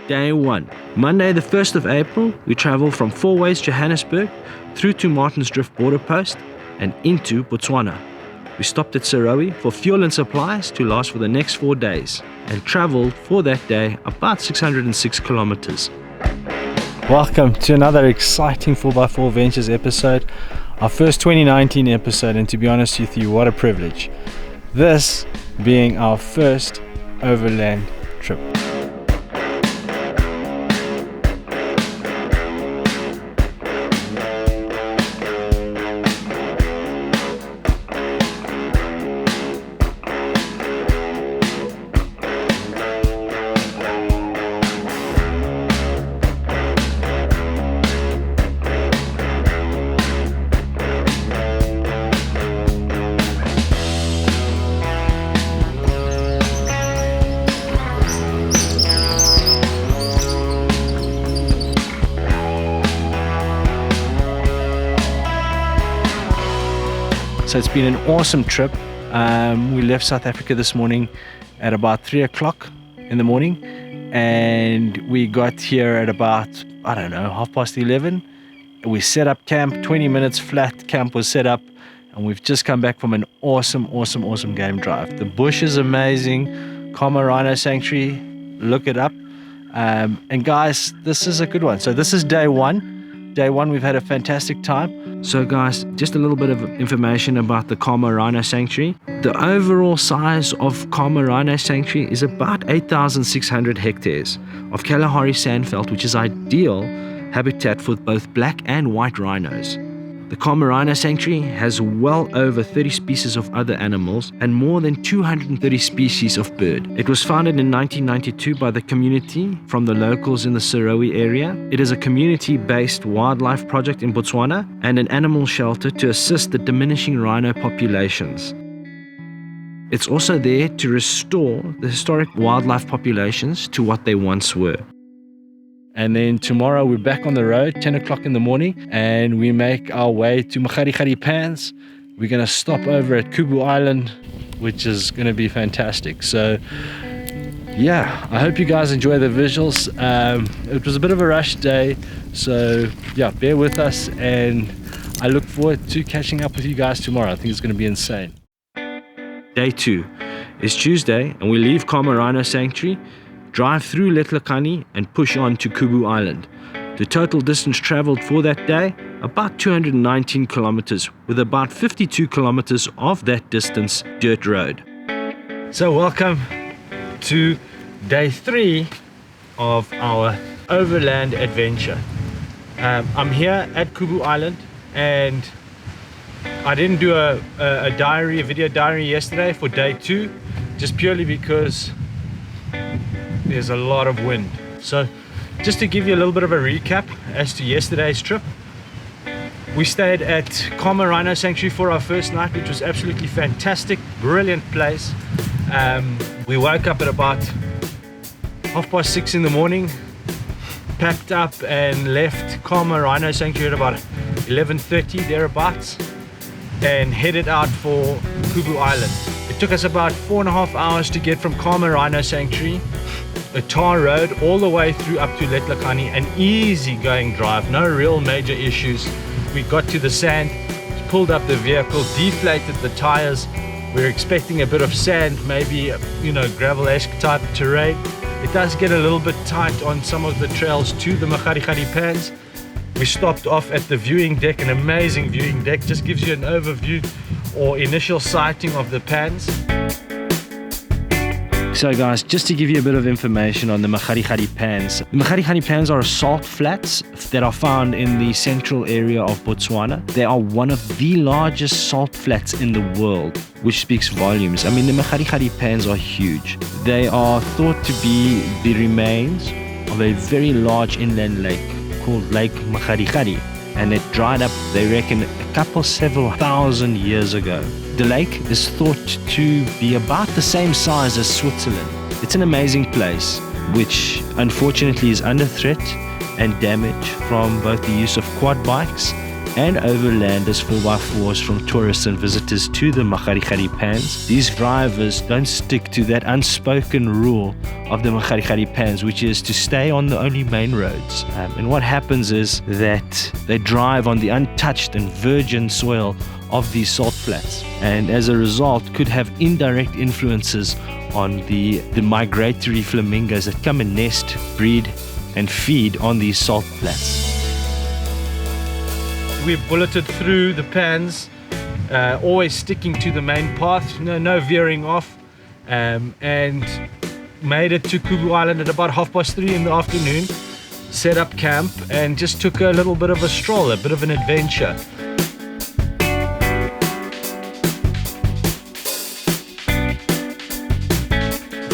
Day 1. Monday the 1st of April, we travel from 4x Johannesburg through to Martinsdrift border post and into Botswana. We stopped at Serowe for fuel and supplies to last for the next 4 days and traveled for that day about 606 kilometers. Welcome to another exciting 4x4 Ventures episode, our first 2019 episode, and to be honest with you, what a privilege. This being our first overland trip. So it's been an awesome trip. We left South Africa this morning at about 3 o'clock in the morning, and we got here at about, 11:30. We set up camp, 20 minutes flat camp was set up, and we've just come back from an awesome game drive. The bush is amazing. Khama Rhino Sanctuary, look it up. And guys, this is a good one. So this is day one. Day one, we've had a fantastic time. So guys, just a little bit of information about the Khama Rhino Sanctuary. The overall size of Khama Rhino Sanctuary is about 8,600 hectares of Kalahari sandveld, which is ideal habitat for both black and white rhinos. The Khama Rhino Sanctuary has well over 30 species of other animals and more than 230 species of bird. It was founded in 1992 by the community from the locals in the Serowe area. It is a community-based wildlife project in Botswana and an animal shelter to assist the diminishing rhino populations. It's also there to restore the historic wildlife populations to what they once were. And then tomorrow we're back on the road, 10 o'clock in the morning, and we make our way to Makgadikgadi Pans. We're going to stop over at Kubu Island, which is going to be fantastic. So yeah, I hope you guys enjoy the visuals. It was a bit of a rush day, so yeah, bear with us, and I look forward to catching up with you guys tomorrow. I think it's going to be insane. Day 2 is Tuesday, and we leave Khama Rhino Sanctuary, drive through Letlakane and push on to Kubu Island. The total distance traveled for that day, about 219 kilometers, with about 52 kilometers of that distance dirt road. So welcome to day 3 of our overland adventure. I'm here at Kubu Island, and I didn't do a video diary yesterday for day 2, just purely because there's a lot of wind. So just to give you a little bit of a recap as to yesterday's trip, we stayed at Khama Rhino Sanctuary for our first night, which was absolutely fantastic, brilliant place. We woke up at about 6:30 in the morning, packed up and left Khama Rhino Sanctuary at about 11:30 thereabouts, and headed out for Kubu Island. It took us about 4.5 hours to get from Khama Rhino Sanctuary, a tar road, all the way through up to Letlakane, an easy going drive, no real major issues. We got to the sand, pulled up the vehicle, deflated the tires. We're expecting a bit of sand, maybe, gravel-esque type terrain. It does get a little bit tight on some of the trails to the Makgadikgadi Pans. We stopped off at the viewing deck, an amazing viewing deck, just gives you an overview or initial sighting of the Pans. So guys, just to give you a bit of information on the Makgadikgadi Pans. The Makgadikgadi Pans are salt flats that are found in the central area of Botswana. They are one of the largest salt flats in the world, which speaks volumes. I mean, the Makgadikgadi Pans are huge. They are thought to be the remains of a very large inland lake called Lake Makgadikgadi, and it dried up, they reckon, several thousand years ago. The lake is thought to be about the same size as Switzerland. It's an amazing place, which unfortunately is under threat and damage from both the use of quad bikes and overlanders 4x4s from tourists and visitors to the Makgadikgadi Pans. These drivers don't stick to that unspoken rule of the Makgadikgadi Pans, which is to stay on the only main roads. And what happens is that they drive on the untouched and virgin soil of these salt flats, and as a result could have indirect influences on the migratory flamingos that come and nest, breed and feed on these salt flats. We bulleted through the pans, always sticking to the main path, no veering off, and made it to Kubu Island at about 3:30 in the afternoon, set up camp and just took a little bit of a stroll, a bit of an adventure.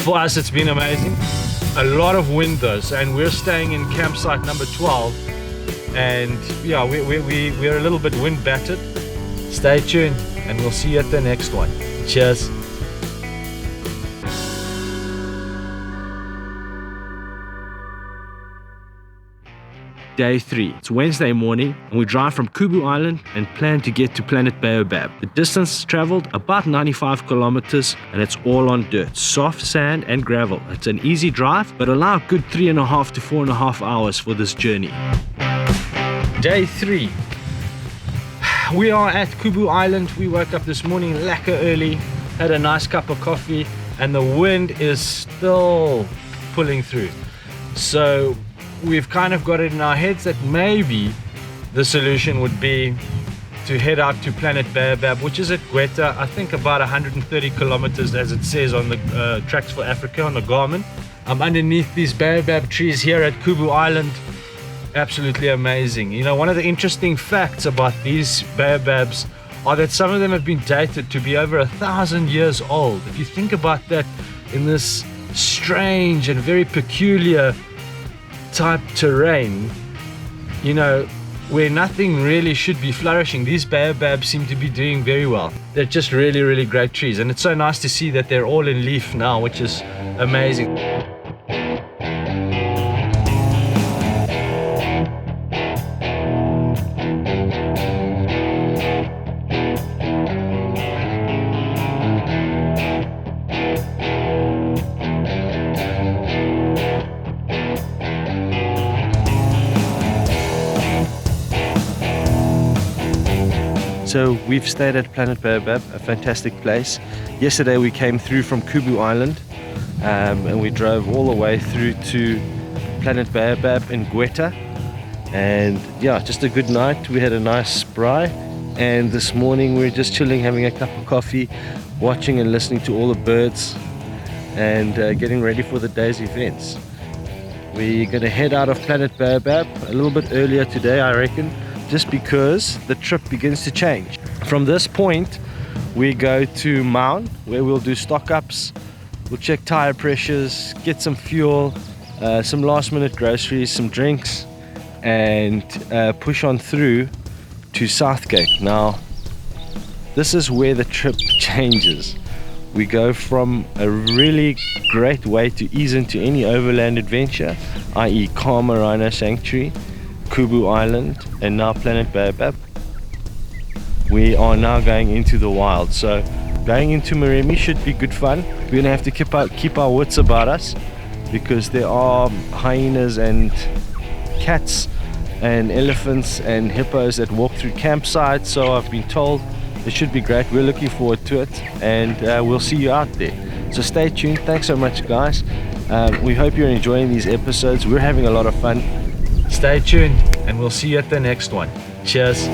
For us it's been amazing, a lot of wind though, and we're staying in campsite number 12, and yeah, we're a little bit wind battered. Stay tuned and we'll see you at the next one. Cheers. Day 3. It's Wednesday morning and we drive from Kubu Island and plan to get to Planet Baobab. The distance traveled about 95 kilometers and it's all on dirt, soft sand and gravel. It's an easy drive, but allow a good 3.5 to 4.5 hours for this journey. Day 3. We are at Kubu Island. We woke up this morning lekker early, had a nice cup of coffee, and the wind is still pulling through. So we've kind of got it in our heads that maybe the solution would be to head out to Planet Baobab, which is at Gweta, I think about 130 kilometers as it says on the Tracks for Africa on the Garmin. I'm underneath these baobab trees here at Kubu Island. Absolutely amazing. You know, one of the interesting facts about these baobabs are that some of them have been dated to be over 1,000 years old. If you think about that in this strange and very peculiar type terrain, you know, where nothing really should be flourishing, these baobabs seem to be doing very well. They're just really, really great trees, and it's so nice to see that they're all in leaf now, which is amazing. So we've stayed at Planet Baobab, a fantastic place. Yesterday we came through from Kubu Island and we drove all the way through to Planet Baobab in Gweta. And yeah, just a good night. We had a nice braai, and this morning we're just chilling, having a cup of coffee, watching and listening to all the birds and getting ready for the day's events. We're going to head out of Planet Baobab a little bit earlier today, I reckon, just because the trip begins to change. From this point we go to Maun, where we'll do stock ups, we'll check tire pressures, get some fuel, some last minute groceries, some drinks, and push on through to Southgate. Now this is where the trip changes. We go from a really great way to ease into any overland adventure, i.e. Khama Rhino Sanctuary, Kubu Island, and now Planet Baobab. We are now going into the wild, so going into Moremi should be good fun. We're gonna have to keep our wits about us, because there are hyenas and cats and elephants and hippos that walk through campsites, so I've been told. It should be great. We're looking forward to it, and we'll see you out there. So stay tuned. Thanks so much, guys. We hope you're enjoying these episodes. We're having a lot of fun. Stay tuned and we'll see you at the next one. Cheers.